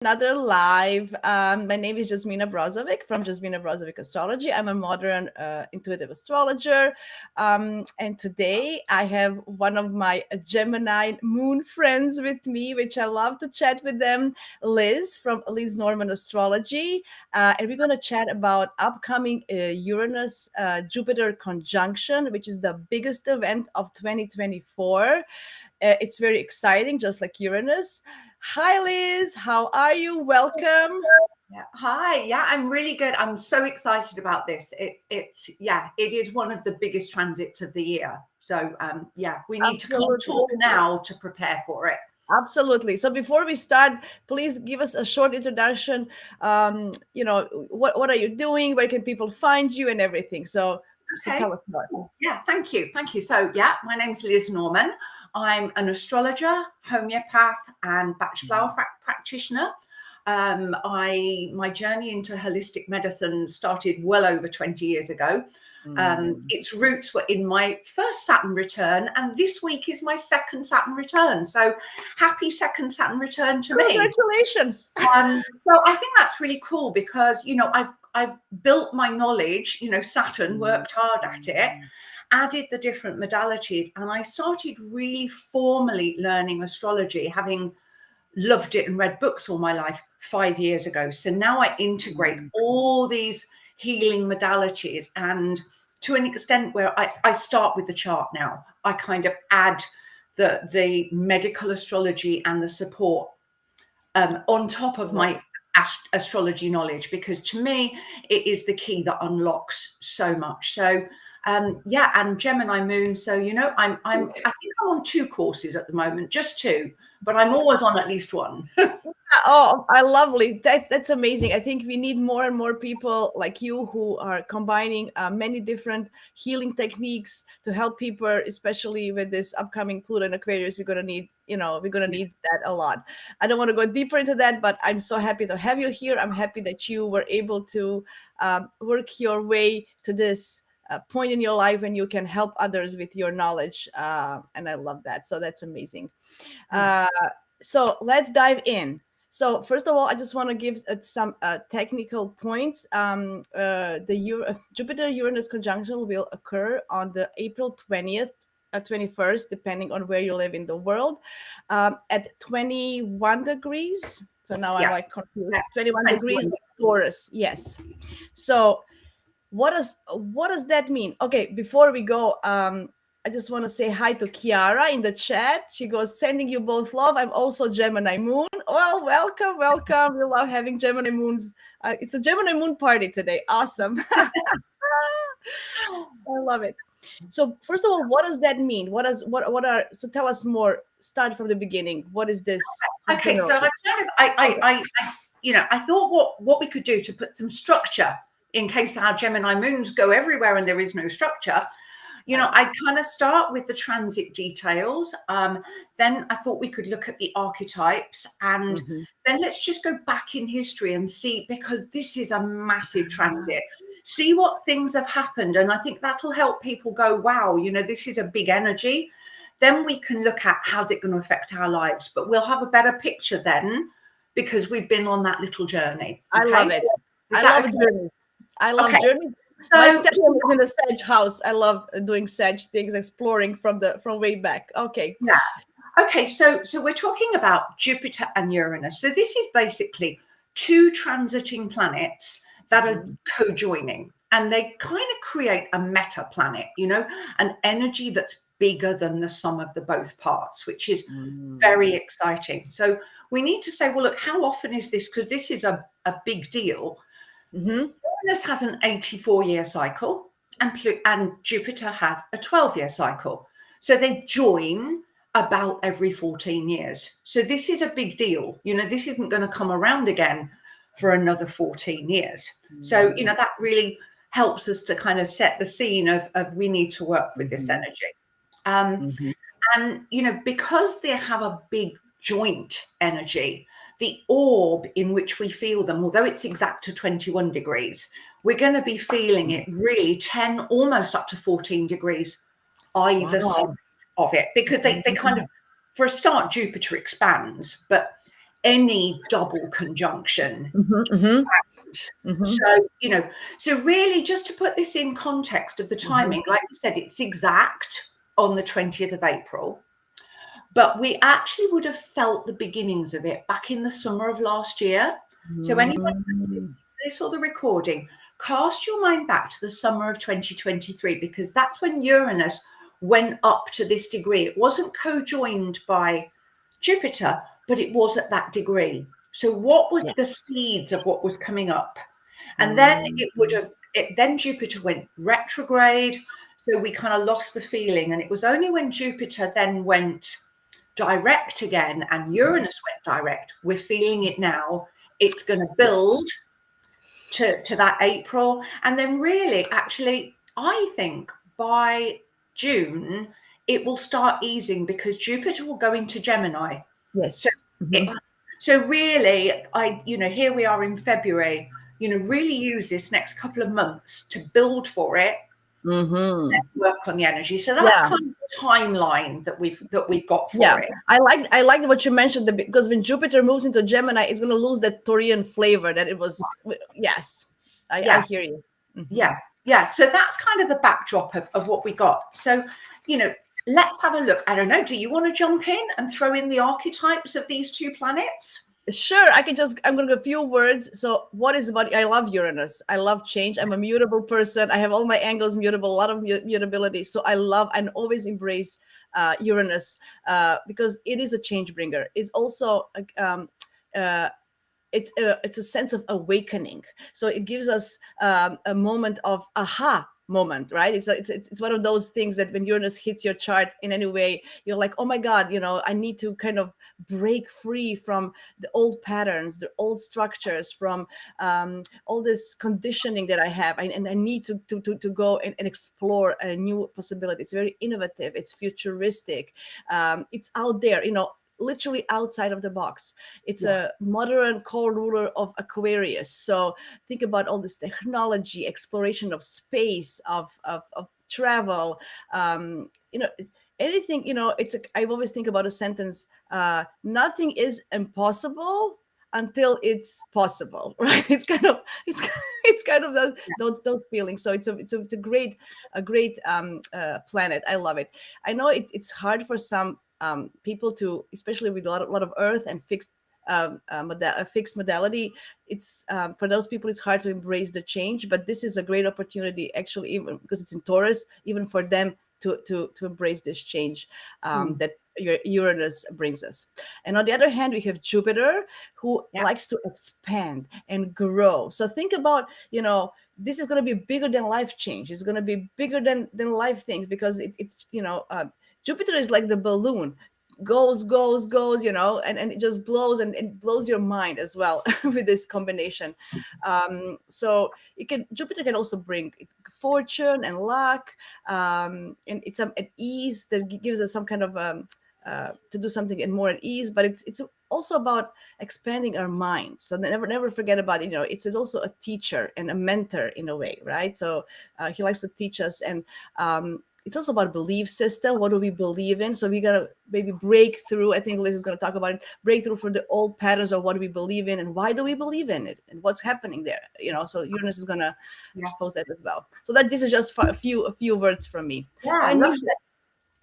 another live. My name is Jasmina Brozovic from Jasmina Brozovic Astrology. I'm a modern intuitive astrologer. And today I have one of my Gemini moon friends with me, which I love to chat with them, Liz from Liz Norman Astrology. And we're going to chat about upcoming Uranus Jupiter conjunction, which is the biggest event of 2024. It's very exciting, just like Uranus. Hi, Liz. How are you? Welcome. Yeah. Hi. Yeah, I'm really good. I'm so excited about this. It is one of the biggest transits of the year. So we need to come talk now to prepare for it. Absolutely. So before we start, please give us a short introduction. What are you doing? Where can people find you and everything? So tell us more. Yeah, thank you. So my name's Liz Norman. I'm an astrologer, homeopath, and Bach Flower Practitioner. My journey into holistic medicine started well over 20 years ago. Its roots were in my first Saturn return, and this week is my second Saturn return. So happy second Saturn return to me. Congratulations. So I think that's really cool because, I've built my knowledge, Saturn worked hard at it, added the different modalities, and I started really formally learning astrology, having loved it and read books all my life 5 years ago. So now I integrate all these healing modalities, and to an extent where I start with the chart now. I kind of add the medical astrology and the support on top of my astrology knowledge, because to me it is the key that unlocks so much. So and Gemini moon. So I think I'm on 2 courses at the moment, just 2, but I'm always on at least one. Oh, I lovely. That's amazing. I think we need more and more people like you who are combining many different healing techniques to help people, especially with this upcoming Pluto and Aquarius. We're gonna need that a lot. I don't want to go deeper into that, but I'm so happy to have you here. I'm happy that you were able to work your way to this point in your life when you can help others with your knowledge, and I love that. So that's amazing. So let's dive in. So first of all, I just want to give some technical points. The Jupiter-Uranus conjunction will occur on the April 20th, 21st, depending on where you live in the world, at 21 degrees. So now I'm like confused. 21 degrees Taurus. Yes. So what does that mean? Okay, before we go, I just want to say hi to Kiara in the chat. She goes, sending you both love. I'm also Gemini moon. Well, welcome. We love having Gemini moons. It's a Gemini moon party today. Awesome. I love it. So first of all, what does that mean? So tell us more. Start from the beginning. What is this? Okay, so I thought what we could do to put some structure in case our Gemini moons go everywhere and there is no structure. I kind of start with the transit details. Then I thought we could look at the archetypes, and then let's just go back in history and see, because this is a massive transit, see what things have happened. And I think that'll help people go, wow, this is a big energy. Then we can look at how's it going to affect our lives. But we'll have a better picture then because we've been on that little journey. Okay? I love it. I love journeys. My stepmom is in a Sag house. I love doing Sag things, exploring from way back. Okay. Yeah. Okay. So we're talking about Jupiter and Uranus. So this is basically 2 transiting planets that are co-joining, and they kind of create a meta planet, an energy that's bigger than the sum of the both parts, which is very exciting. So we need to say, well, look, how often is this? Because this is a big deal. Uranus has an 84-year cycle, and Jupiter has a 12-year cycle. So they join about every 14 years. So this is a big deal. This isn't going to come around again for another 14 years. So, that really helps us to kind of set the scene of we need to work with this energy. And, because they have a big joint energy, the orb in which we feel them, although it's exact to 21 degrees, we're going to be feeling it really 10, almost up to 14 degrees either side of it, because they kind of, for a start, Jupiter expands, but any double conjunction. Mm-hmm. So really, just to put this in context of the timing, like you said, it's exact on the 20th of April, but we actually would have felt the beginnings of it back in the summer of last year. So anybody who saw the recording, cast your mind back to the summer of 2023, because that's when Uranus went up to this degree. It wasn't co-joined by Jupiter, but it was at that degree. So what was the seeds of what was coming up? And then then Jupiter went retrograde. So we kind of lost the feeling. And it was only when Jupiter then went direct again and Uranus went direct, we're feeling it now. It's going to build to that April. And then really, actually, I think by June, it will start easing because Jupiter will go into Gemini. Yes. So really, here we are in February, really use this next couple of months to build for it, and work on the energy. So that's kind of the timeline that we've got for it. I like what you mentioned, because when Jupiter moves into Gemini, it's going to lose that Taurian flavor that it was. Yes, I hear you. Yeah. So that's kind of the backdrop of what we got. So, let's have a look. I don't know. Do you want to jump in and throw in the archetypes of these two planets? Sure. I'm going to go a few words. So what is about, I love Uranus. I love change. I'm a mutable person. I have all my angles mutable, a lot of mutability. So I love and always embrace Uranus because it is a change bringer. It's also it's a sense of awakening. So it gives us a moment of aha moment, right? It's one of those things that when Uranus hits your chart in any way, you're like, oh my God, I need to kind of break free from the old patterns, the old structures, from all this conditioning that I have, and I need to go and explore a new possibility. It's very innovative. It's futuristic. It's out there, literally outside of the box. It's a modern co-ruler of Aquarius. So think about all this technology, exploration of space, of travel, anything, I always think about a sentence, nothing is impossible until it's possible, right? It's kind of those feelings. So it's a great planet. I love it. I know it's hard for some people to, especially with a lot of Earth and fixed modality. It's for those people, it's hard to embrace the change. But this is a great opportunity, actually, even because it's in Taurus, even for them to embrace this change that your Uranus brings us. And on the other hand, we have Jupiter, who likes to expand and grow. So think about, this is going to be bigger than life change. It's going to be bigger than life things, because Jupiter is like the balloon, goes, and it just blows, and it blows your mind as well with this combination. So Jupiter can also bring fortune and luck, and it's at ease that gives us some kind of to do something and more at ease. But it's also about expanding our minds. So never forget about it. It's also a teacher and a mentor in a way, right? So he likes to teach us, and it's also about belief system. What do we believe in? So we got to maybe break through. I think Liz is going to talk about it. Breakthrough for the old patterns of what do we believe in, and why do we believe in it, and what's happening there. So Uranus is going to expose that as well. So this is just a few words from me. Yeah,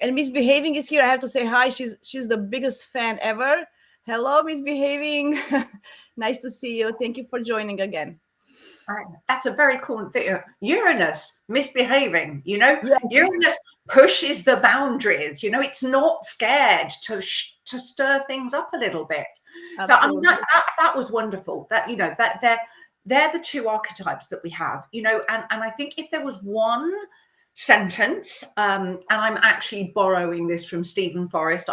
and Misbehaving is here. I have to say hi. She's the biggest fan ever. Hello, Misbehaving. Nice to see you. Thank you for joining again. That's a very cool thing. Uranus misbehaving, Uranus pushes the boundaries, it's not scared to stir things up a little bit. Absolutely. So that was wonderful. That that they're the two archetypes that we have, and I think if there was one sentence, and I'm actually borrowing this from Stephen Forrest,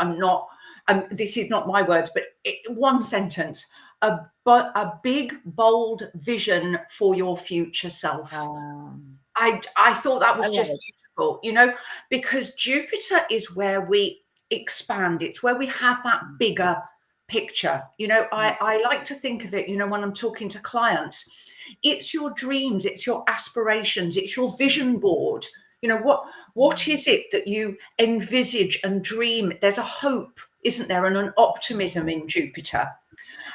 this is not my words, but one sentence. A big, bold vision for your future self. I thought that was just beautiful, because Jupiter is where we expand. It's where we have that bigger picture. I like to think of it, when I'm talking to clients, it's your dreams, it's your aspirations, it's your vision board. What is it that you envisage and dream? There's a hope isn't there? And an optimism in Jupiter.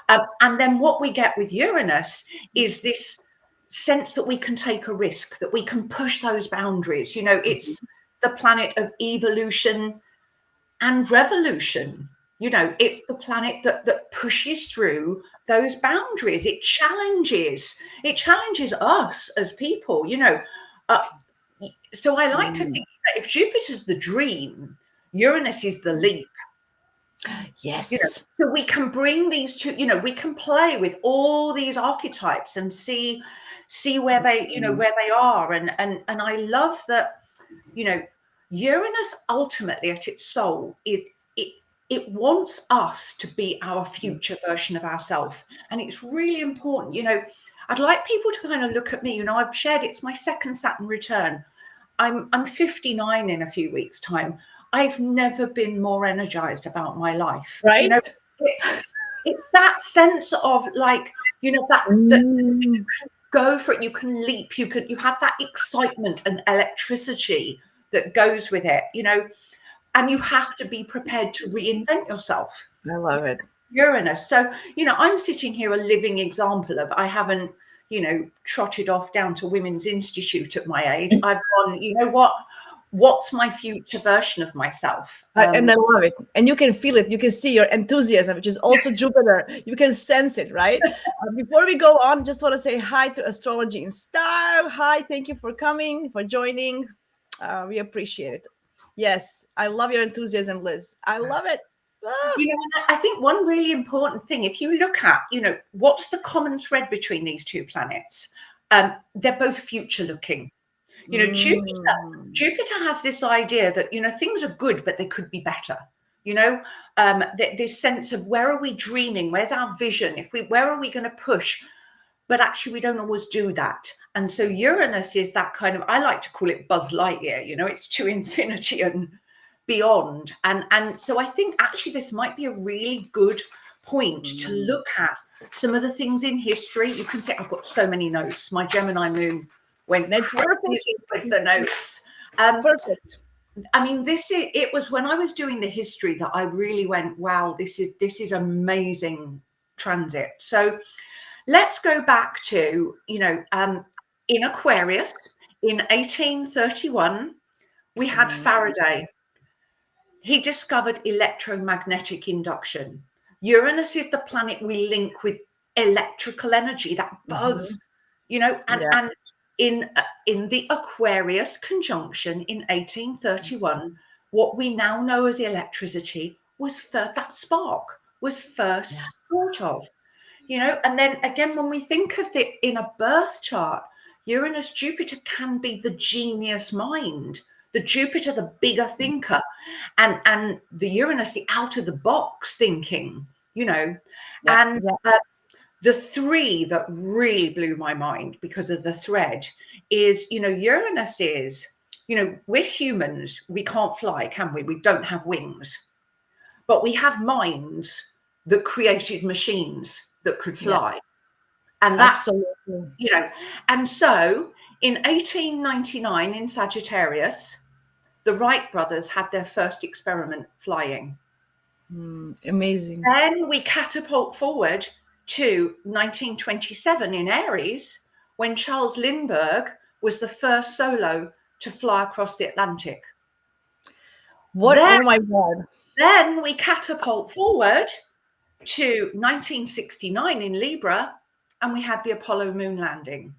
And then what we get with Uranus is this sense that we can take a risk, that we can push those boundaries. You know, it's the planet of evolution and revolution. You know, it's the planet that pushes through those boundaries. It challenges us as people, you know. So I like to think that if Jupiter's the dream, Uranus is the leap. Yes. You know, so we can bring these two, you know, we can play with all these archetypes and see where they, you know, where they are. And I love that, you know, Uranus ultimately at its soul, it wants us to be our future version of ourselves. And it's really important, you know. I'd like people to kind of look at me, you know, I've shared it's my second Saturn return. I'm 59 in a few weeks' time. I've never been more energized about my life. Right. You know, it's that sense of like, you know, that you can go for it, you can leap, you have that excitement and electricity that goes with it, you know, and you have to be prepared to reinvent yourself. I love it. Uranus. So, you know, I'm sitting here a living example of, I haven't, you know, trotted off down to Women's Institute at my age. I've gone, you know what? What's my future version of myself? And I love it. And you can feel it. You can see your enthusiasm, which is also Jupiter. You can sense it, right? Before we go on, just want to say hi to Astrology in Style. Hi, thank you for coming, for joining. We appreciate it. Yes, I love your enthusiasm, Liz. I love it. You know, I think one really important thing, if you look at, you know, what's the common thread between these two planets? They're both future looking. You know, Jupiter has this idea that, you know, things are good, but they could be better. You know, this sense of where are we dreaming? Where's our vision? Where are we going to push? But actually, we don't always do that. And so Uranus is that kind of, I like to call it Buzz Lightyear. You know, it's to infinity and beyond. And so I think actually this might be a really good point to look at some of the things in history. You can see I've got so many notes. My Gemini moon went crazy with the notes. Perfect. I mean, it was when I was doing the history that I really went, wow, this is amazing transit. So let's go back to, you know, in Aquarius in 1831, we had Faraday. He discovered electromagnetic induction. Uranus is the planet we link with electrical energy, that buzz, you know, and in the Aquarius conjunction in 1831, what we now know as electricity was that spark was first thought of, you know. And then again, when we think of it in a birth chart, Uranus, Jupiter can be the genius mind, the Jupiter, the bigger thinker, and the Uranus, the out of the box thinking, you know. The three that really blew my mind because of the thread is, you know, Uranus is, you know, we're humans. We can't fly, can we? We don't have wings, but we have minds that created machines that could fly. And that's, you know, and so in 1899 in Sagittarius, the Wright brothers had their first experiment flying. Amazing. Then we catapult forward to 1927 in Aries, when Charles Lindbergh was the first solo to fly across the Atlantic. Oh my God. Then we catapult forward to 1969 in Libra, and we had the Apollo moon landing.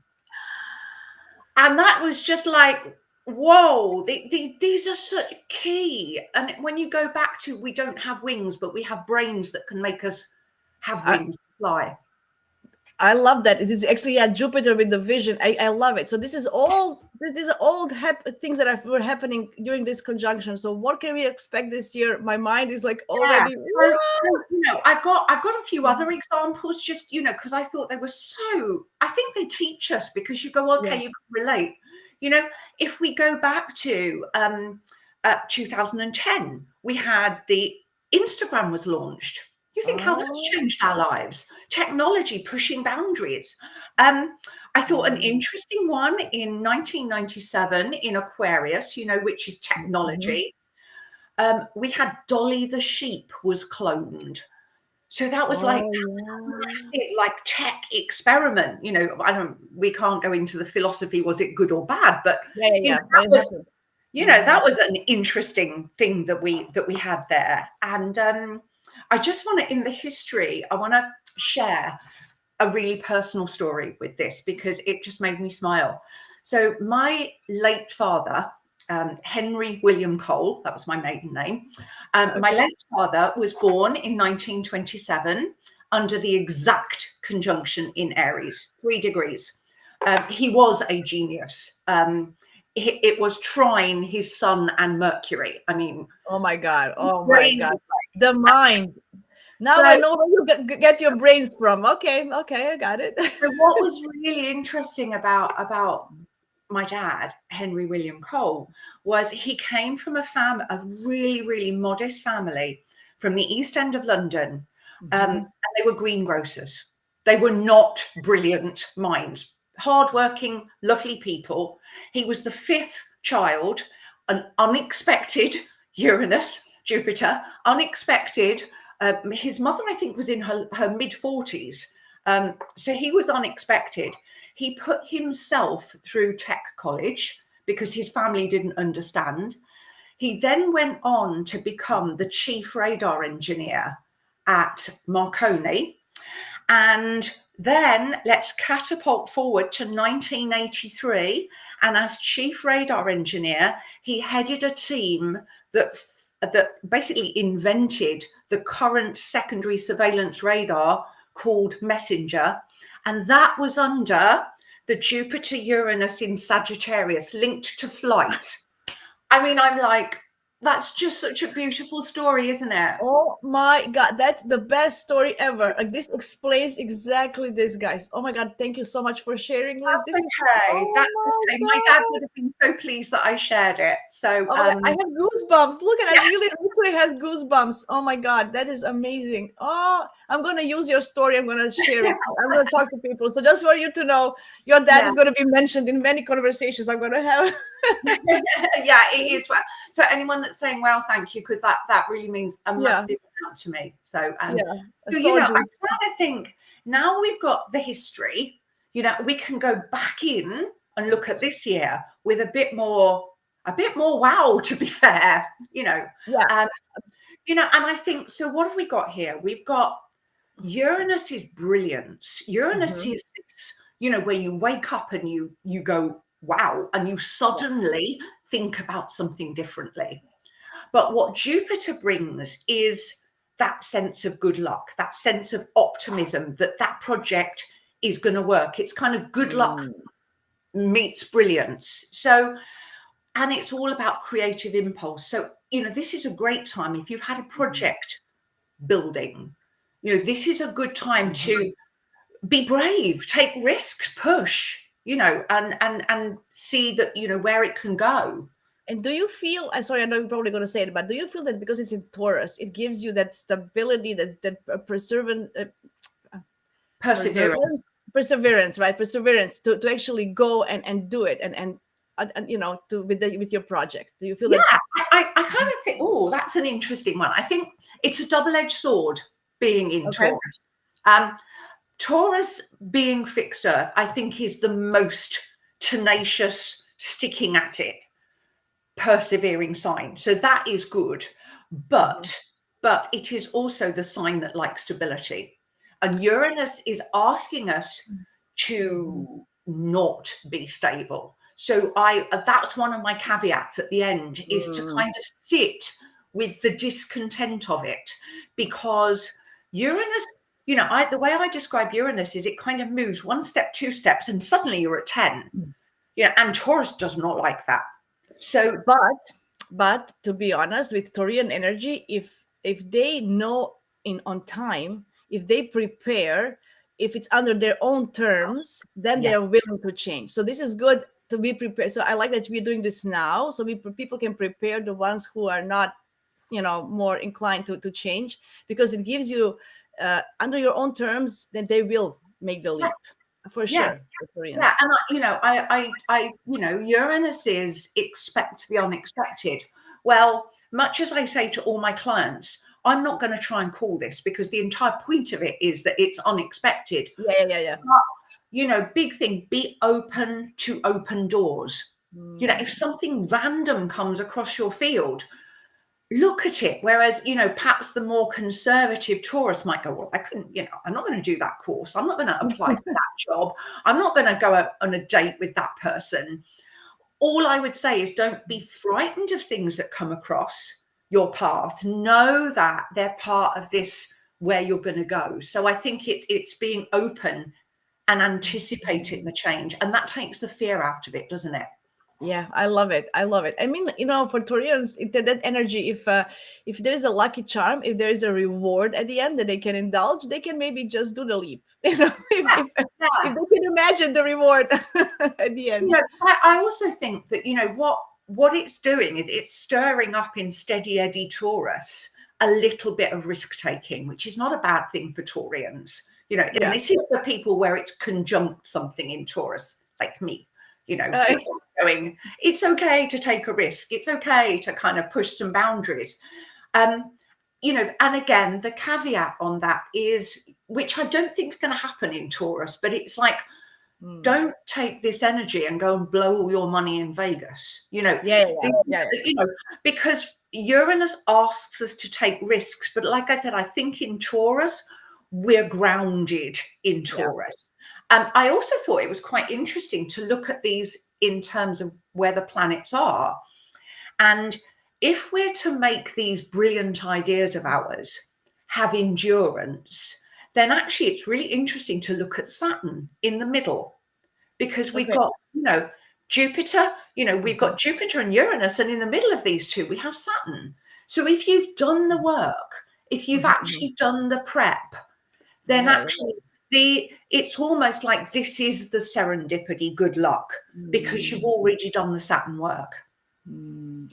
And that was just like, whoa, these are such key. And when you go back to, we don't have wings, but we have brains that can make us have wings to fly. I love that. This is actually Jupiter with the vision. I love it. So these are all things that were happening during this conjunction. So what can we expect this year? My mind is like already. So, you know, I've got a few other examples, just, you know, because I thought they were so. I think they teach us because you go, okay, you can relate. You know, if we go back to 2010, we had the Instagram was launched. You think how that's changed our lives? Technology pushing boundaries. I thought an interesting one in 1997 in Aquarius, you know, which is technology. We had Dolly the sheep was cloned. So that was like yeah. a massive like tech experiment. You know, we can't go into the philosophy, was it good or bad? But you know, that was, that was an interesting thing that we had there. And I just want to, in the history, I want to share a really personal story with this because it just made me smile. So my late father, Henry William Cole, that was my maiden name. My late father was born in 1927 under the exact conjunction in Aries, 3 degrees. He was a genius. It was trine his sun and Mercury. I mean, oh my God, the mind. Now so, I know where you get your brains from. Okay, I got it. So what was really interesting about my dad, Henry William Cole, was he came from a really, really modest family from the East End of London. And they were greengrocers. They were not brilliant minds, hardworking, lovely people. He was the 5th child, an unexpected Uranus, Jupiter, unexpected. His mother, I think, was in her mid-40s. So he was unexpected. He put himself through tech college because his family didn't understand. He then went on to become the chief radar engineer at Marconi. And then let's catapult forward to 1983. And as chief radar engineer, he headed a team that basically invented the current secondary surveillance radar called Messenger. And that was under the Jupiter Uranus in Sagittarius, linked to flight. I mean, I'm like, that's just such a beautiful story, isn't it? Oh my God, that's the best story ever. Like, this explains exactly this, guys. Oh my God, thank you so much for sharing, Liz. That's okay. That's okay. My dad would have been so pleased that I shared it. So I have goosebumps. Look at it. Really literally has goosebumps. Oh my God, that is amazing. Oh, I'm gonna use your story. I'm gonna share it. I'm gonna talk to people. So just for you to know, your dad is gonna be mentioned in many conversations I'm gonna have. Yeah, it is. So anyone that's saying, well, thank you, because that really means a massive amount to me. So so you know, I kind of think now we've got the history, you know, we can go back in and look at this year with a bit more wow, to be fair, you know. You know, and I think, so what have we got here? We've got Uranus's brilliance. Uranus is this, you know, where you wake up and you go, wow, and you suddenly think about something differently. But what Jupiter brings is that sense of good luck, that sense of optimism that project is going to work. It's kind of good luck meets brilliance. So, and it's all about creative impulse. So, you know, this is a great time if you've had a project building, you know, this is a good time to be brave, take risks, push, you know, and see that, you know, where it can go. And do you feel, I'm sorry, I know you're probably going to say it, but do you feel that because it's in Taurus, it gives you that stability, that perseverance, right? Perseverance to actually go and do it and you know, with your project. Do you feel that? I kind of think, oh, that's an interesting one. I think it's a double-edged sword being in Taurus. Taurus being fixed Earth, I think, is the most tenacious, sticking at it, persevering sign. So that is good. But it is also the sign that likes stability. And Uranus is asking us to not be stable. So that's one of my caveats at the end, is to kind of sit with the discontent of it, because Uranus, you know, the way I describe Uranus is it kind of moves 1 step, 2 steps, and suddenly you're at 10. Yeah, and Taurus does not like that. So, but to be honest, with Taurian energy, if they know on time, if they prepare, if it's under their own terms, then they're willing to change. So this is good to be prepared. So I like that we're doing this now, so people can prepare, the ones who are not, you know, more inclined to change, because it gives you under your own terms, then they will make the leap. For sure. Yeah, and you know, I you know, Uranus is expect the unexpected. Well, much as I say to all my clients, I'm not going to try and call this, because the entire point of it is that it's unexpected. Yeah. But, you know, big thing, be open to open doors. You know, if something random comes across your field, look at it. Whereas, you know, perhaps the more conservative Taurus might go, well, I couldn't, you know, I'm not going to do that course. I'm not going to apply for that job. I'm not going to go on a date with that person. All I would say is don't be frightened of things that come across your path. Know that they're part of this, where you're going to go. So I think it's being open and anticipating the change. And that takes the fear out of it, doesn't it? Yeah, I love it. I love it. I mean, you know, for Taurians, that energy, if there's a lucky charm, if there is a reward at the end that they can indulge, they can maybe just do the leap. You know, if they can imagine the reward at the end. Yeah, I also think that, you know, what it's doing is it's stirring up in steady Eddie Taurus a little bit of risk taking, which is not a bad thing for Taurians. You know, and this is for people where it's conjunct something in Taurus, like me. You know, going, it's okay to take a risk. It's okay to kind of push some boundaries. You know, and again, the caveat on that is, which I don't think is going to happen in Taurus, but it's like, don't take this energy and go and blow all your money in Vegas. You know, you know, because Uranus asks us to take risks. But like I said, I think in Taurus, we're grounded in Taurus. I also thought it was quite interesting to look at these in terms of where the planets are. And if we're to make these brilliant ideas of ours have endurance, then actually it's really interesting to look at Saturn in the middle, because we've got, you know, Jupiter, you know, we've got Jupiter and Uranus, and in the middle of these two, we have Saturn. So if you've done the work, if you've actually done the prep, then actually it's almost like this is the serendipity, good luck, because you've already done the Saturn work.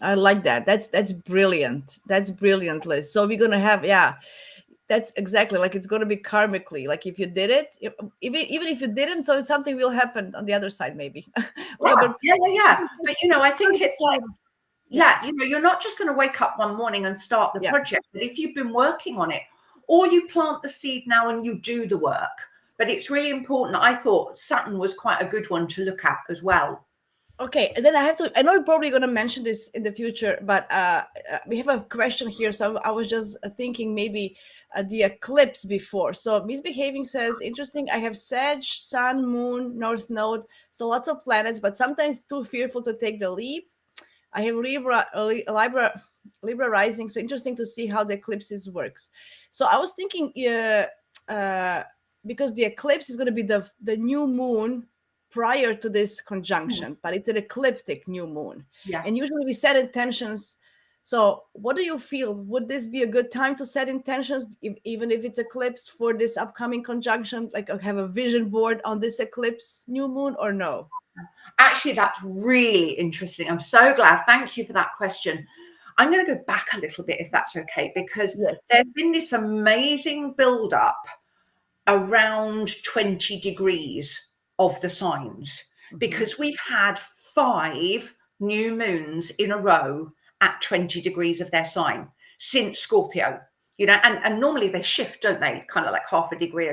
I like that. That's brilliant. That's brilliant, Liz. So we're gonna have, that's exactly, like, it's gonna be karmically. Like, if you did it, even if you didn't, so something will happen on the other side, maybe. But you know, I think it's like, you know, you're not just going to wake up one morning and start the project, but if you've been working on it, or you plant the seed now and you do the work. But it's really important. I thought Saturn was quite a good one to look at as well. Okay, and then I know you're probably going to mention this in the future, but we have a question here. So I was just thinking maybe the eclipse before. So Misbehaving says, interesting, I have Sag, Sun, Moon, North Node, so lots of planets, but sometimes too fearful to take the leap. I have Libra rising, so interesting to see how the eclipses works. So I was thinking, because the eclipse is going to be the new moon prior to this conjunction, but it's an ecliptic new moon. And usually we set intentions. So what do you feel? Would this be a good time to set intentions, even if it's eclipse, for this upcoming conjunction? Like, have a vision board on this eclipse new moon, or no? Actually, that's really interesting. I'm so glad. Thank you for that question. I'm going to go back a little bit, if that's okay, because there's been this amazing build-up around 20 degrees of the signs, because we've had 5 new moons in a row at 20 degrees of their sign since Scorpio. You know, and normally they shift, don't they? Kind of like half a degree.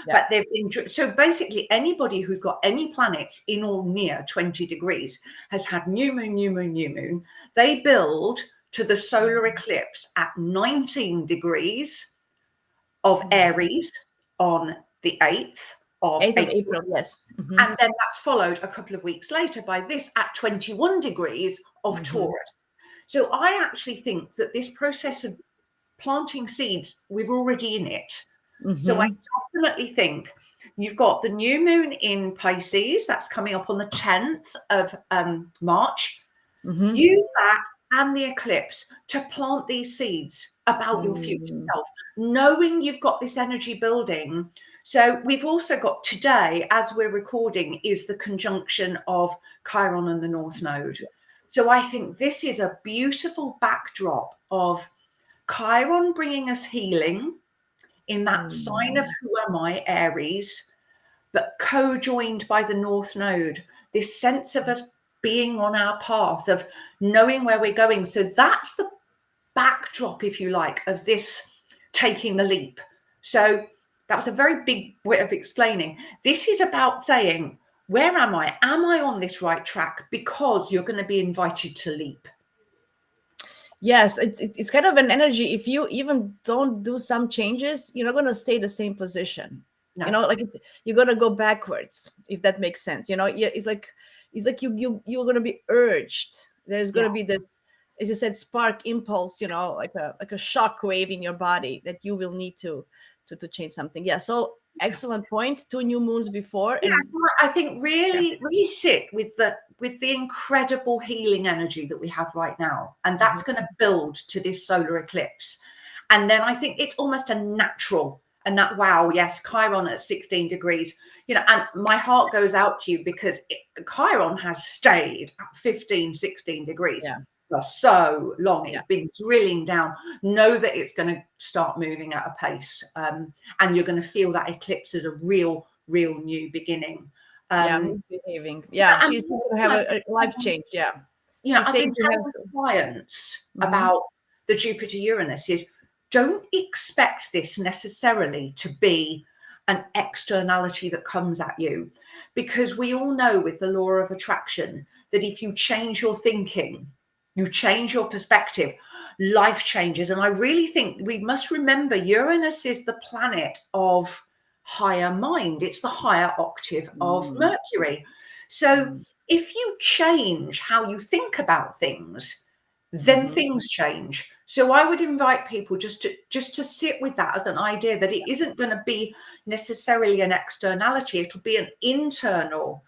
But they've been, so basically anybody who's got any planets in or near 20 degrees has had new moon. They build to the solar eclipse at 19 degrees of Aries on the 8th of April. Yes. And then that's followed a couple of weeks later by this at 21 degrees of Taurus. So I actually think that this process of planting seeds, we're already in it. So I definitely think you've got the new moon in Pisces, that's coming up on the 10th of March. Use that and the eclipse to plant these seeds about your future self, knowing you've got this energy building. So we've also got today, as we're recording, is the conjunction of Chiron and the North Node. So I think this is a beautiful backdrop of Chiron bringing us healing in that sign of who am I, Aries, but co-joined by the North Node, this sense of us being on our path, of knowing where we're going. So that's the backdrop, if you like, of this taking the leap. So that was a very big way of explaining. This is about saying, where am I? Am I on this right track? Because you're going to be invited to leap. Yes, it's kind of an energy. If you even don't do some changes, you're not going to stay the same position. No. You know, like you're going to go backwards, if that makes sense. You know, yeah, it's like you're going to be urged. There's going to be this, as you said, spark impulse. You know, like a shock wave in your body that you will need to change something. Yeah. So excellent point. 2 new moons before, and so I think really sit with the incredible healing energy that we have right now, and that's going to build to this solar eclipse. And then I think it's almost a natural, and that, wow, yes, Chiron at 16 degrees, you know, and my heart goes out to you, because Chiron has stayed at 15, 16 degrees for so long. It's been drilling down. Know that it's going to start moving at a pace, and you're going to feel that eclipse as a real new beginning. Behaving. Yeah, she's going to have a life change. Yeah. You know, I've been telling clients about the Jupiter Uranus is, don't expect this necessarily to be an externality that comes at you, because we all know with the law of attraction that if you change your thinking, you change your perspective, life changes. And I really think we must remember Uranus is the planet of higher mind. It's the higher octave of Mercury. So if you change how you think about things, then things change. So I would invite people just to sit with that as an idea, that it isn't going to be necessarily an externality. It'll be an internal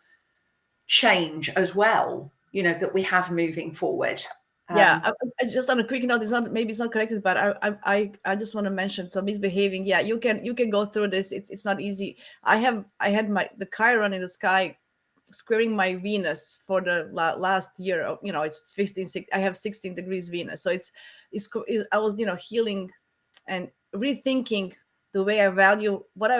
change as well, you know, that we have moving forward. I just on a quick note, it's not connected, but I just want to mention, so misbehaving. Yeah, you can go through this. It's not easy. I had the Chiron in the sky squaring my Venus for the last year. You know, it's 15. I have 16 degrees Venus, so it's I was, you know, healing and rethinking the way I value, what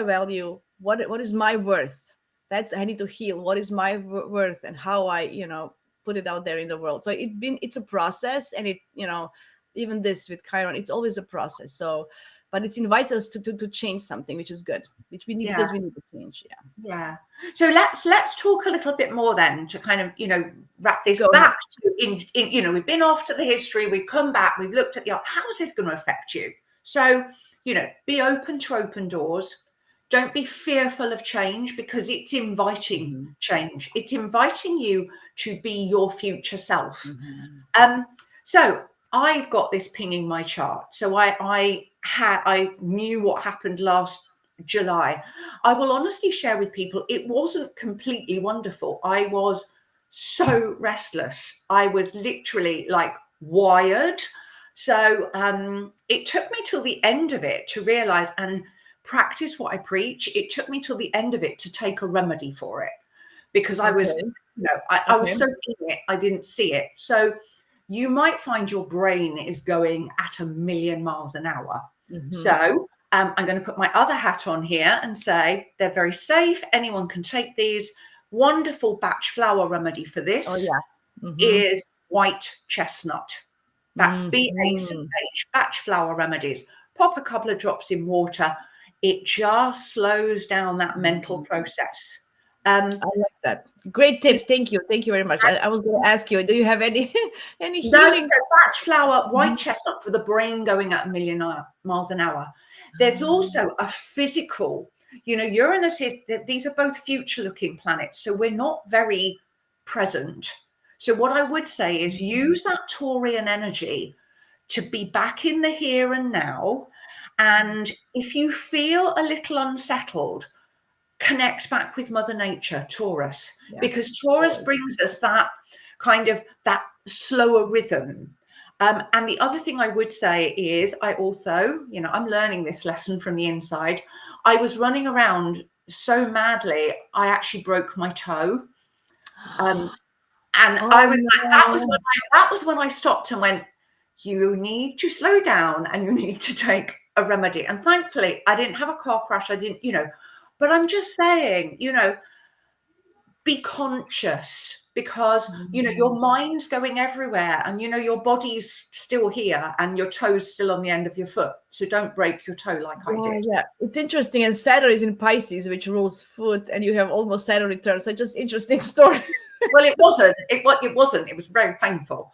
is my worth. That's, I need to heal. What is my worth, and how I, you know, put it out there in the world. So it's a process, and it, you know, even this with Chiron, it's always a process. So, but it's invite us to change something, which is good, which we need, because we need to change. So let's talk a little bit more then, to kind of, you know, wrap this back to in you know, we've been off to the history, we've come back, we've looked at the, how is this going to affect you? So, you know, be open to open doors. Don't be fearful of change, because it's inviting change. It's inviting you to be your future self. So I've got this pinging my chart. So I knew what happened last July. I will honestly share with people, it wasn't completely wonderful. I was so restless. I was literally like wired. So it took me till the end of it to realize and practice what I preach. It took me till the end of it to take a remedy for it, because I was, you know, I was so in it, I didn't see it. So you might find your brain is going at 1,000,000 miles an hour. So I'm going to put my other hat on here and say they're very safe. Anyone can take these. Wonderful Bach flower remedy for this is white chestnut. That's BACH, Bach flower remedies. Pop a couple of drops in water. It just slows down that mental process. I like that. Great tip. Thank you very much. I was going to ask you, do you have any healing? No, so Bach flower, white chestnut for the brain going at 1,000,000 miles an hour. There's also a physical, you know, Uranus is, these are both future looking planets, so we're not very present. So what I would say is use that Taurian energy to be back in the here and now. And if you feel a little unsettled, connect back with Mother Nature, Taurus, because Taurus brings us that kind of that slower rhythm. And the other thing I would say is I also, you know, I'm learning this lesson from the inside. I was running around so madly, I actually broke my toe. And I was like, that was when I stopped and went, you need to slow down and you need to take a remedy. And thankfully I didn't have a car crash. I didn't, you know, but I'm just saying, you know, be conscious because, you know, your mind's going everywhere and, you know, your body's still here and your toe's still on the end of your foot. So don't break your toe like I did. Yeah, it's interesting. And Saturn is in Pisces, which rules foot, and you have almost Saturn return. So just interesting story. Well, it wasn't. It wasn't. It was very painful.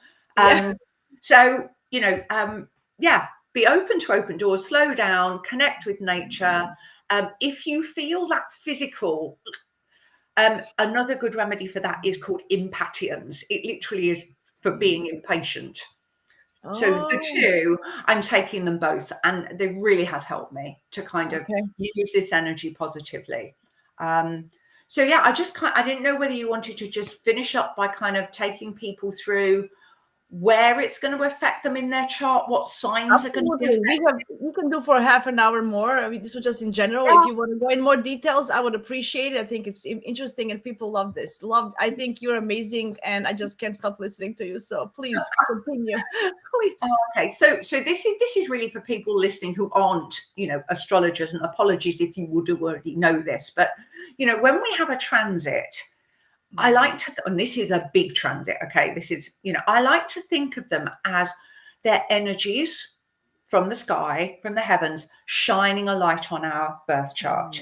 So, you know, yeah, be open to open doors, slow down, connect with nature. If you feel that physical, another good remedy for that is called impatience. It literally is for being impatient. So the two, I'm taking them both, and they really have helped me to kind of use this energy positively. So yeah, I didn't know whether you wanted to just finish up by kind of taking people through where it's going to affect them in their chart, what signs are going to be affected. We can do for half an hour more. I mean, this was just in general. If you want to go in more details, I would appreciate it. I think it's interesting and people love this. I think you're amazing, and I just can't stop listening to you. So please continue. Please. Okay, so this is really for people listening who aren't, you know, astrologers, and apologies if you would already know this, but you know, when we have a transit, I like to, and this is a big transit, okay, this is, you know, I like to think of them as their energies from the sky, from the heavens, shining a light on our birth chart.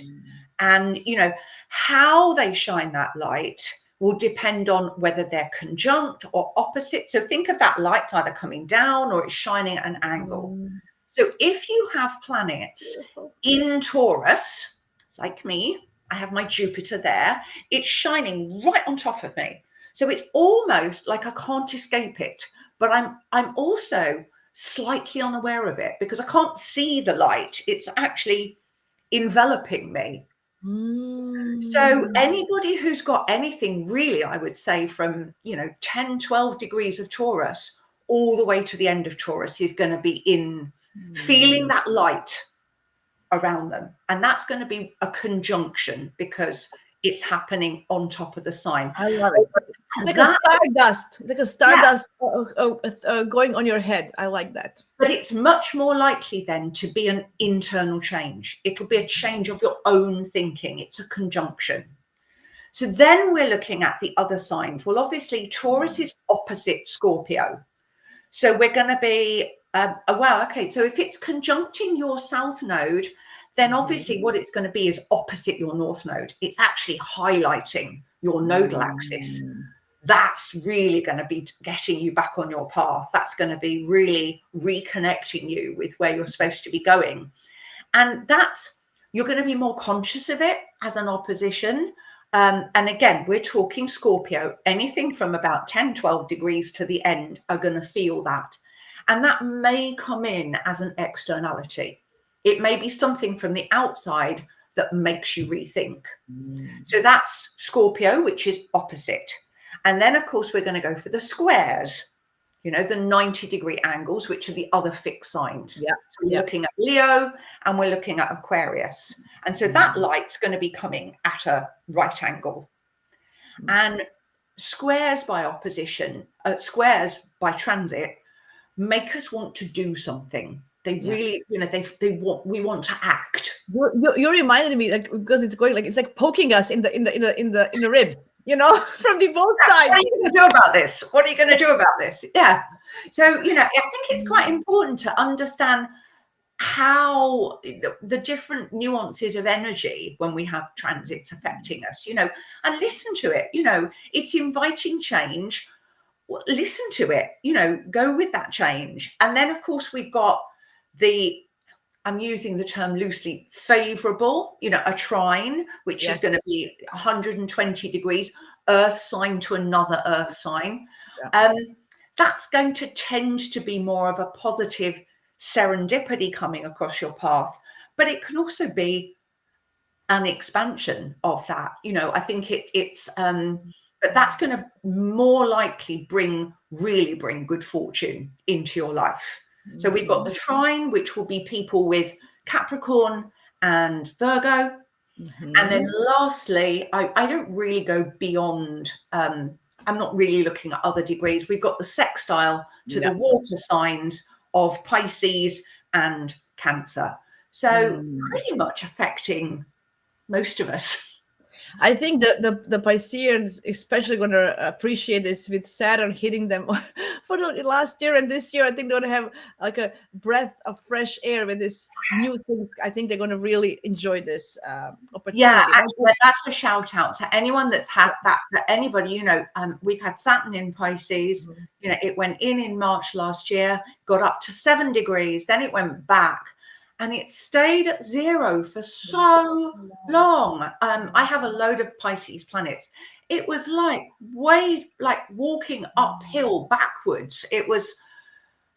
And, you know, how they shine that light will depend on whether they're conjunct or opposite. So think of that light either coming down or it's shining at an angle. So if you have planets in Taurus, like me, I have my Jupiter there, it's shining right on top of me. So it's almost like I can't escape it, but I'm also slightly unaware of it because I can't see the light. It's actually enveloping me. So anybody who's got anything really, I would say from, you know, 10, 12 degrees of Taurus all the way to the end of Taurus is going to be in feeling that light around them, and that's going to be a conjunction because it's happening on top of the sign. I love it. It's like a stardust. It's like a stardust going on your head. I like that. But it's much more likely then to be an internal change. It'll be a change of your own thinking. It's a conjunction. So then we're looking at the other signs. Well, obviously Taurus is opposite Scorpio, so we're going to be so if it's conjuncting your south node, then obviously what it's going to be is opposite your north node. It's actually highlighting your nodal axis. That's really going to be getting you back on your path. That's going to be really reconnecting you with where you're supposed to be going. And you're going to be more conscious of it as an opposition. And again, we're talking Scorpio, anything from about 10, 12 degrees to the end are going to feel that. And that may come in as an externality. It may be something from the outside that makes you rethink. So that's Scorpio, which is opposite. And then, of course, we're going to go for the squares, you know, the 90-degree angles, which are the other fixed signs. So we're looking at Leo and we're looking at Aquarius. And so that light's going to be coming at a right angle. And squares by opposition, squares by transit, make us want to do something. They really, you know, we want to act. You reminded me, like, because it's going, like, it's like poking us in the ribs, you know, from the both sides. What are you going to do about this? What are you going to do about this? Yeah. So, you know, I think it's quite important to understand how the different nuances of energy when we have transits affecting us, you know, and listen to it. You know, it's inviting change. Listen to it, you know, go with that change. And then, of course, we've got I'm using the term loosely, favorable, you know, a trine, which is going to be 120 degrees, earth sign to another earth sign. That's going to tend to be more of a positive serendipity coming across your path, but it can also be an expansion of that. You know, I think but that's going to more likely really bring good fortune into your life. So we've got the trine, which will be people with Capricorn and Virgo. And then lastly, I don't really go beyond, I'm not really looking at other degrees. We've got the sextile to the water signs of Pisces and Cancer. So pretty much affecting most of us. I think the Pisceans especially going to appreciate this with Saturn hitting them for the last year and this year. I think they're going to have like a breath of fresh air with this new things. I think they're going to really enjoy this opportunity. Yeah, actually, that's a shout out to anyone that's had that anybody, you know, we've had Saturn in Pisces, you know, it went in March last year, got up to 7 degrees, then it went back. And it stayed at 0 for so long. I have a load of Pisces planets. It was like walking uphill backwards. It was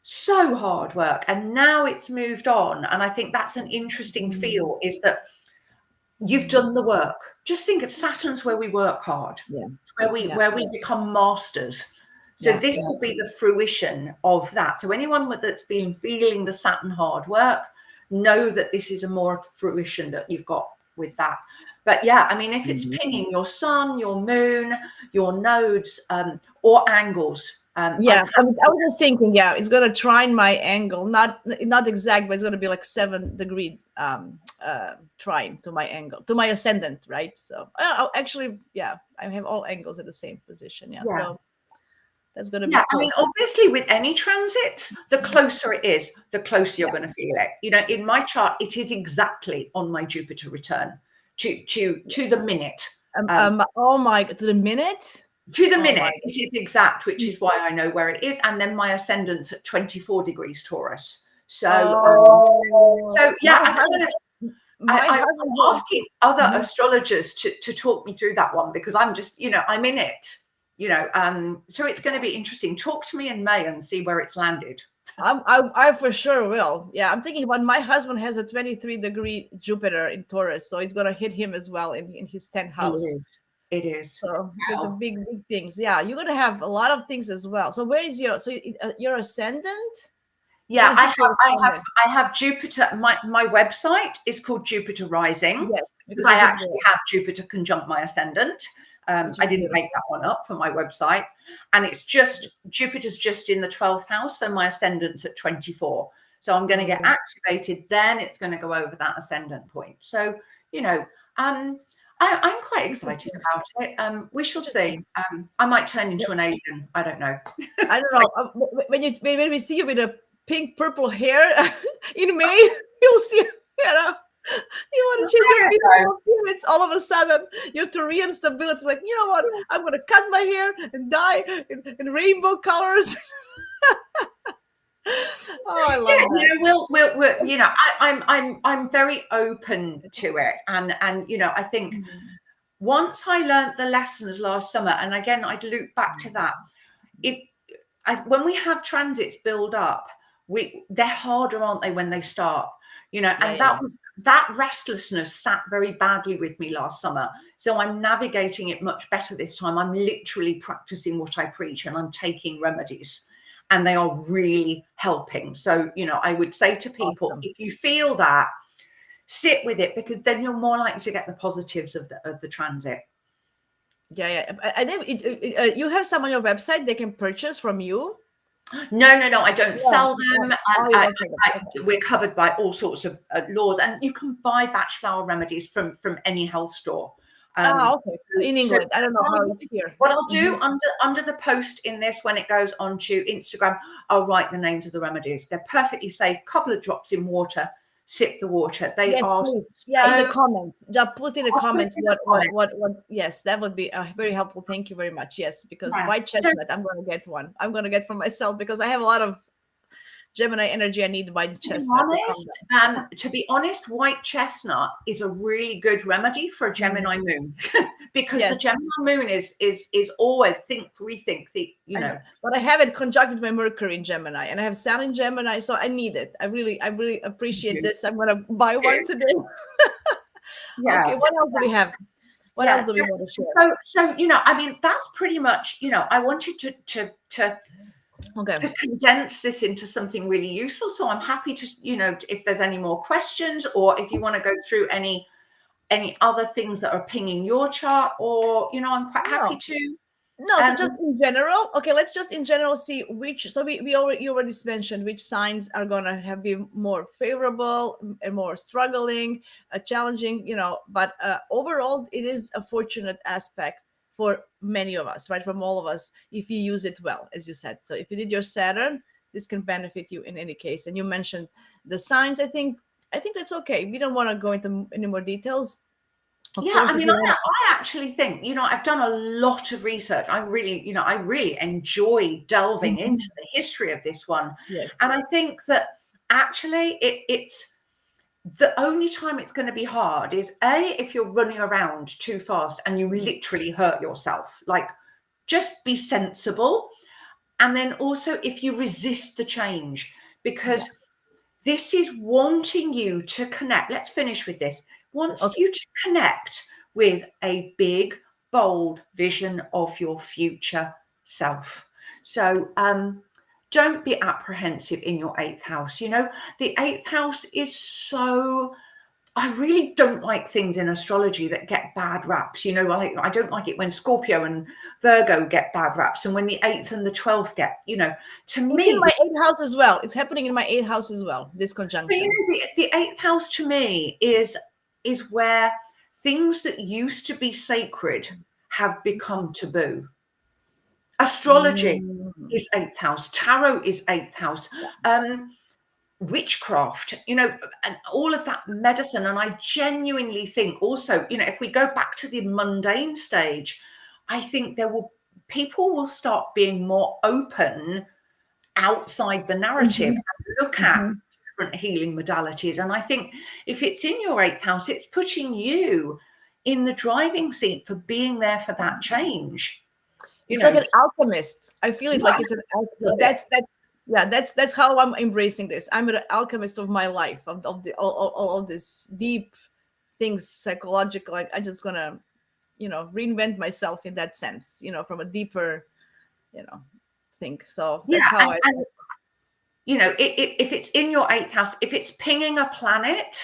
so hard work. And now it's moved on. And I think that's an interesting feel, is that you've done the work. Just think of Saturn's where we work hard, where we become masters. So this will be the fruition of that. So anyone that's been feeling the Saturn hard work, know that this is a more fruition that you've got with that. But yeah, I mean, if it's pinging your sun, your moon, your nodes, or angles. I was just thinking, it's going to trine my angle, not exact, but it's going to be like 7-degree trine to my angle, to my ascendant, right? So actually, I have all angles in the same position. So that's going to be cool. I mean, obviously with any transits, the closer it is, the closer you're going to feel it. You know, in my chart, it is exactly on my Jupiter return to the minute. Oh my, to the minute? To the minute, it is exact, which is why I know where it is. And then my ascendant's at 24 degrees Taurus. So, I'm asking other astrologers to talk me through that one, because I'm just, you know, I'm in it. You know, so it's going to be interesting. Talk to me in May and see where it's landed. I for sure will. I'm thinking about, my husband has a 23-degree Jupiter in Taurus, so it's going to hit him as well in his 10th house. It is. So there's a big things. You're going to have a lot of things as well. So where is your ascendant? Yeah, I have Jupiter. My website is called Jupiter Rising. Yes, because I actually have Jupiter conjunct my ascendant. I didn't make that one up for my website, and it's just Jupiter's just in the 12th house, so my ascendant's at 24. So I'm going to get activated, then it's going to go over that ascendant point. So, you know, I'm quite excited about it. We shall see. I might turn into an alien. I don't know. I don't know. When we see you with a pink purple hair in May, you'll see. You know. You want to change your appearance, all of a sudden your Taurian stability is like, you know what, I'm going to cut my hair and dye in rainbow colors. I love that. You know, we'll you know, I'm very open to it, and you know, I think once I learned the lessons last summer, and again I'd loop back to that, when we have transits build up, they're harder, aren't they, when they start? You know, and that restlessness sat very badly with me last summer. So I'm navigating it much better this time. I'm literally practicing what I preach, and I'm taking remedies, and they are really helping. So, you know, I would say to people, if you feel that, sit with it, because then you're more likely to get the positives of the transit. And then you have some on your website they can purchase from you? No, I don't sell them. We're covered by all sorts of laws, and you can buy Bach Flower remedies from any health store. Okay. In England, I don't know how it's here. What I'll do under the post in this, when it goes onto Instagram, I'll write the names of the remedies. They're perfectly safe. Couple of drops in water. Sip the water. They are. Please. In the comments. Just put in the comments what. Yes, that would be very helpful. Thank you very much. Yes, because white chestnut, I'm going to get one. I'm going to get for myself, because I have a lot of Gemini energy. I need white chestnut. To be honest, white chestnut is a really good remedy for a Gemini moon, because the Gemini moon is always rethink. You know. But I have it conjunct with my Mercury in Gemini, and I have Sun in Gemini, so I need it. I really appreciate this. I'm gonna buy one today. Okay. What else do we have? What else do we want to share? So you know, I mean, that's pretty much. You know, I wanted to condense this into something really useful. So I'm happy to, you know, if there's any more questions, or if you want to go through any other things that are pinging your chart, or, you know, I'm quite happy to. No, so just in general. Okay, let's just in general see which. So you already mentioned which signs are gonna be more favorable and more struggling, challenging. But overall, it is a fortunate aspect for many of us, right? From all of us, if you use it well, as you said. So if you did your Saturn, this can benefit you in any case. And you mentioned the signs. I think that's okay. We don't want to go into any more details. Of course, I mean, I actually think, I've done a lot of research. I really enjoy delving into the history of this one. Yes. And I think that actually it's the only time it's going to be hard is if you're running around too fast and you literally hurt yourself. Like, just be sensible. And then also if you resist the change, because this is wanting you to connect. Let's finish with this. Wants you to connect with a big, bold vision of your future self. So don't be apprehensive in your 8th house. The 8th house is so... I really don't like things in astrology that get bad raps. I don't like it when Scorpio and Virgo get bad raps, and when the 8th and the 12th get, to me. It's in my 8th house as well. It's happening in my 8th house as well, this conjunction. The 8th house to me is where things that used to be sacred have become taboo. Astrology is 8th house. Tarot is 8th house. Witchcraft, and all of that medicine. And I genuinely think also, if we go back to the mundane stage, I think people will start being more open outside the narrative and look at different healing modalities. And I think if it's in your 8th house, it's putting you in the driving seat for being there for that change. It's like an alchemist. I feel it like it's an alchemist. That's how I'm embracing this. I'm an alchemist of my life, of all this deep things, psychological. I just gonna, reinvent myself in that sense, from a deeper, thing. So that's how if it's in your 8th house, if it's pinging a planet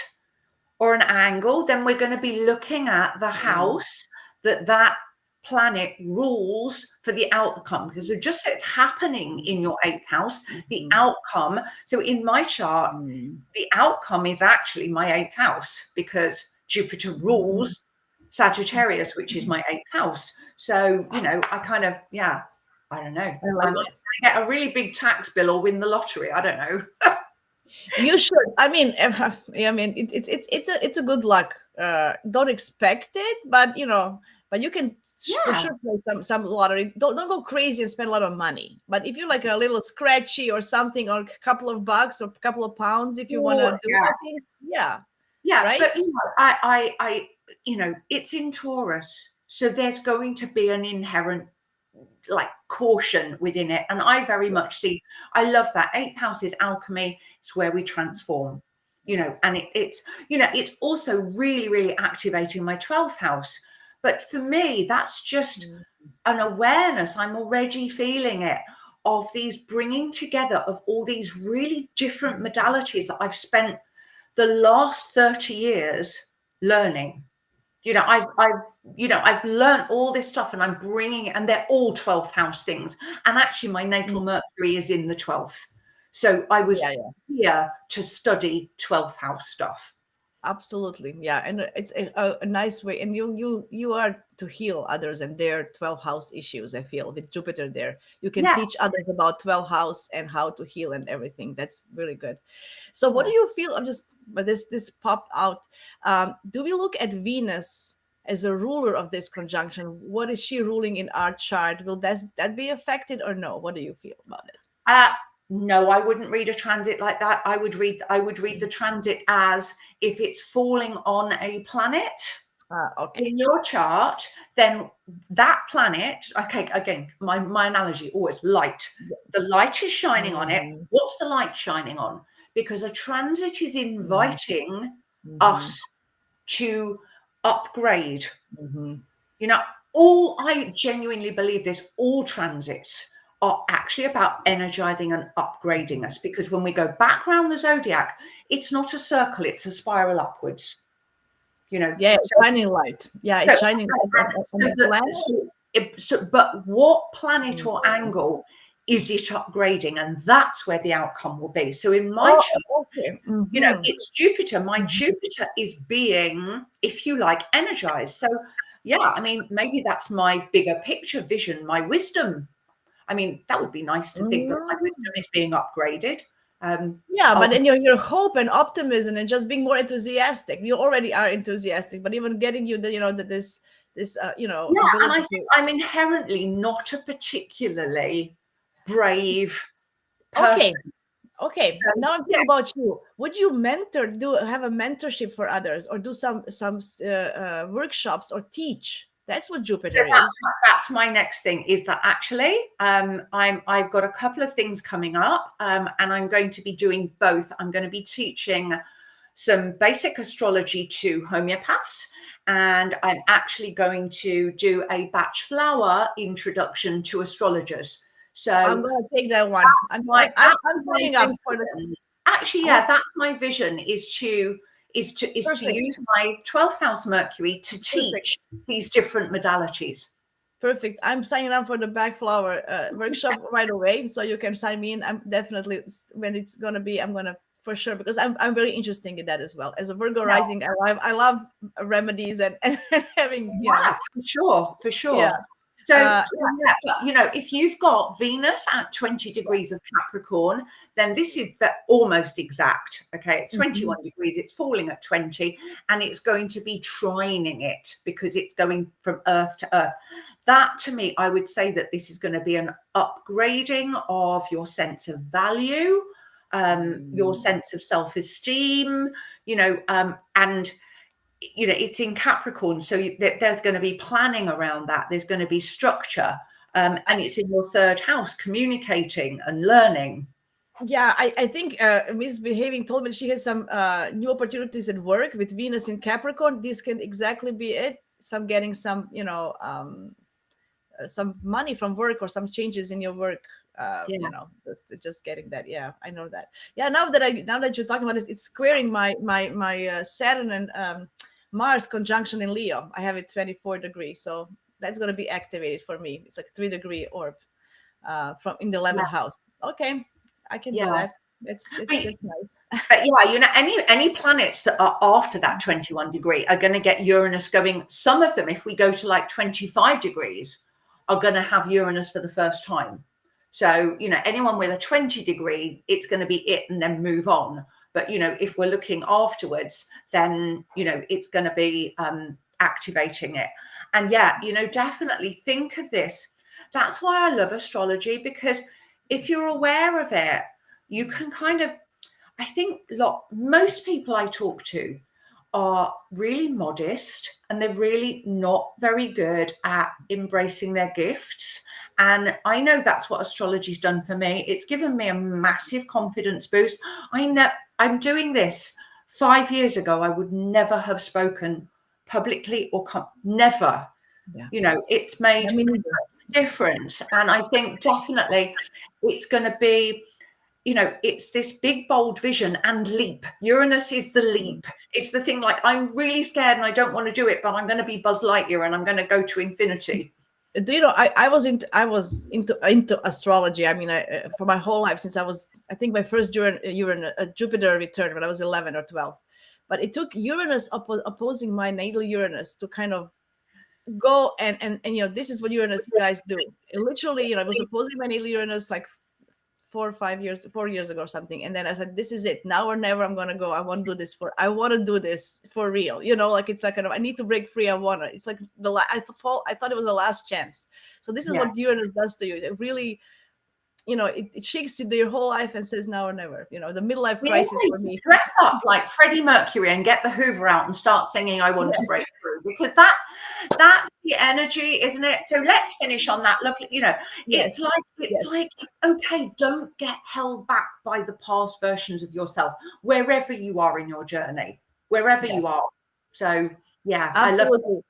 or an angle, then we're going to be looking at the house that planet rules for the outcome, because we just said it's happening in your 8th house, the outcome. So in my chart, the outcome is actually my 8th house, because Jupiter rules Sagittarius, which is my 8th house. So, I kind of, I don't know. I might get a really big tax bill or win the lottery. I don't know. You should. I mean, it's a good luck. Don't expect it, but but you can for sure play some lottery. Don't go crazy and spend a lot of money. But if you're like a little scratchy or something, or a couple of bucks or a couple of pounds, if you want to do it, right. But I it's in Taurus, so there's going to be an inherent caution within it, and I very much see. I love that 8th house is alchemy. It's where we transform. And it's also really, really activating my 12th house. But for me, that's just an awareness. I'm already feeling it, of these bringing together of all these really different modalities that I've spent the last 30 years learning. I've learned all this stuff, and I'm bringing it, and they're all 12th house things. And actually my natal Mercury is in the 12th. So I was here to study 12th house stuff. Absolutely. Yeah. And it's a nice way. And you are to heal others and their 12th house issues. I feel with Jupiter there, you can teach others about 12th house and how to heal and everything. That's really good. So what do you feel? But this popped out. Do we look at Venus as a ruler of this conjunction? What is she ruling in our chart? Will that be affected or no? What do you feel about it? No, I wouldn't read a transit like that. I would read the transit as if it's falling on a planet in your chart, then that planet, again, my analogy, always light. The light is shining on it. What's the light shining on? Because a transit is inviting us to upgrade. I genuinely believe this, all transits are actually about energizing and upgrading us, because when we go back around the zodiac, it's not a circle, it's a spiral upwards. Shining light. It's shining light on the planet. but what planet or angle is it upgrading? And that's where the outcome will be. So in my chart, you know, it's Jupiter. My Jupiter is being, if you like, energized. So yeah, I mean, maybe that's my bigger picture vision, my wisdom. I mean, that would be nice to think that my wisdom is being upgraded. Yeah, but then your hope and optimism and just being more enthusiastic. You already are enthusiastic, but even getting you the, you know, that this you know. Yeah, and I think I'm inherently not a particularly brave person. Okay. Now I'm thinking about you. Would you have a mentorship for others, or do some workshops, or teach? That's what Jupiter is. That's my next thing, is that actually I've got a couple of things coming up, and I'm going to be doing both. I'm going to be teaching some basic astrology to homeopaths, and I'm actually going to do a Bach Flower introduction to astrologers. So I'm going to take that one. I'm signing up for the. Actually, yeah, that's my vision, is to use my 12th house Mercury to teach these different modalities. Perfect. I'm signing up for the Bach Flower workshop right away, so you can sign me in. I'm definitely, when it's going to be, I'm going to, for sure, because I'm very interested in that as well. As a Virgo rising, I love remedies and having, you know. For sure. Yeah. So, you know, if you've got Venus at 20 degrees of Capricorn, then this is almost exact. Okay, it's 21 degrees, it's falling at 20, and it's going to be trining it because it's going from Earth to Earth. That, to me, I would say that this is going to be an upgrading of your sense of value, your sense of self-esteem, you know, and you know, it's in Capricorn, so there's going to be planning around that. There's going to be structure, and it's in your third house, communicating and learning. Yeah, I think Misbehaving told me she has some new opportunities at work with Venus in Capricorn. This can exactly be it. Getting some, you know, some money from work, or some changes in your work. You know, just getting that. Yeah, I know that. Yeah, now that you're talking about this, it's squaring my Saturn and Mars conjunction in Leo. I have it 24 degrees, so that's going to be activated for me. It's like 3-degree orb from in the 11th house. Okay, I can do that. That's nice. But yeah, you know, any planets that are after that 21 degree are going to get Uranus going. Some of them, if we go to like 25 degrees, are going to have Uranus for the first time. So, you know, anyone with a 20 degree, it's going to be it and then move on. But, you know, if we're looking afterwards, then, you know, it's going to be activating it. And yeah, you know, definitely think of this. That's why I love astrology, because if you're aware of it, you can kind of, I think most people I talk to are really modest, and they're really not very good at embracing their gifts. And I know that's what astrology's done for me. It's given me a massive confidence boost. I'm doing this 5 years ago. I would never have spoken publicly or never. Yeah. You know, it's made a difference. And I think definitely it's going to be, you know, it's this big, bold vision and leap. Uranus is the leap. It's the thing, like, I'm really scared and I don't want to do it, but I'm going to be Buzz Lightyear and I'm going to go to infinity. Do you know, I was into astrology. I mean, for my whole life, since I think my first Jupiter returned when I was 11 or 12. But it took Uranus opposing my natal Uranus to kind of go and you know, this is what Uranus guys do. It literally, you know, I was opposing my natal Uranus like 4 years ago or something, and then I said, this is it, now or never. I'm gonna go. I want to do this for real, you know, like it's like kind of, I need to break free. It's like I thought it was the last chance. So this is what Uranus does to you. It really, you know, it shakes you your whole life and says now or never. You know, the midlife crisis for me. Dress up like Freddie Mercury and get the Hoover out and start singing I Want to Break Through, because that's the energy, isn't it? So let's finish on that lovely, you know, it's like, okay, don't get held back by the past versions of yourself, wherever you are in your journey, wherever you are. So yeah, absolutely.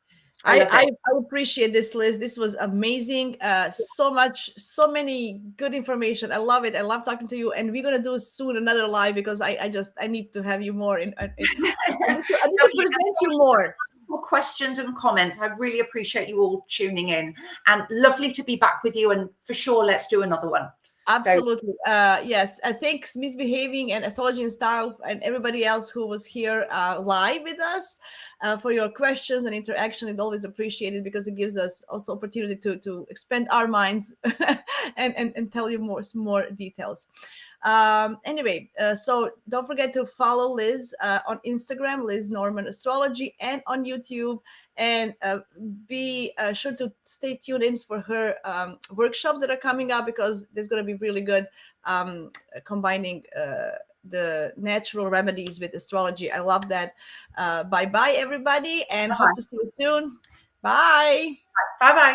I appreciate this, Liz. This was amazing. So many good information. I love it. I love talking to you. And we're gonna do soon another live, because I need to have you more. I need to present you more. wonderful questions and comments. I really appreciate you all tuning in, and lovely to be back with you. And for sure, let's do another one. Absolutely. Yes. Thanks, Misbehaving and Astrology in Style, and everybody else who was here live with us for your questions and interaction. It's always appreciated because it gives us also opportunity to expand our minds and tell you some more details. Anyway, so don't forget to follow Liz on Instagram, Liz Norman Astrology, and on YouTube. And be sure to stay tuned in for her workshops that are coming up, because there's going to be really good combining the natural remedies with astrology. I love that. Bye-bye, everybody, and hope to see you soon. Bye. Bye-bye.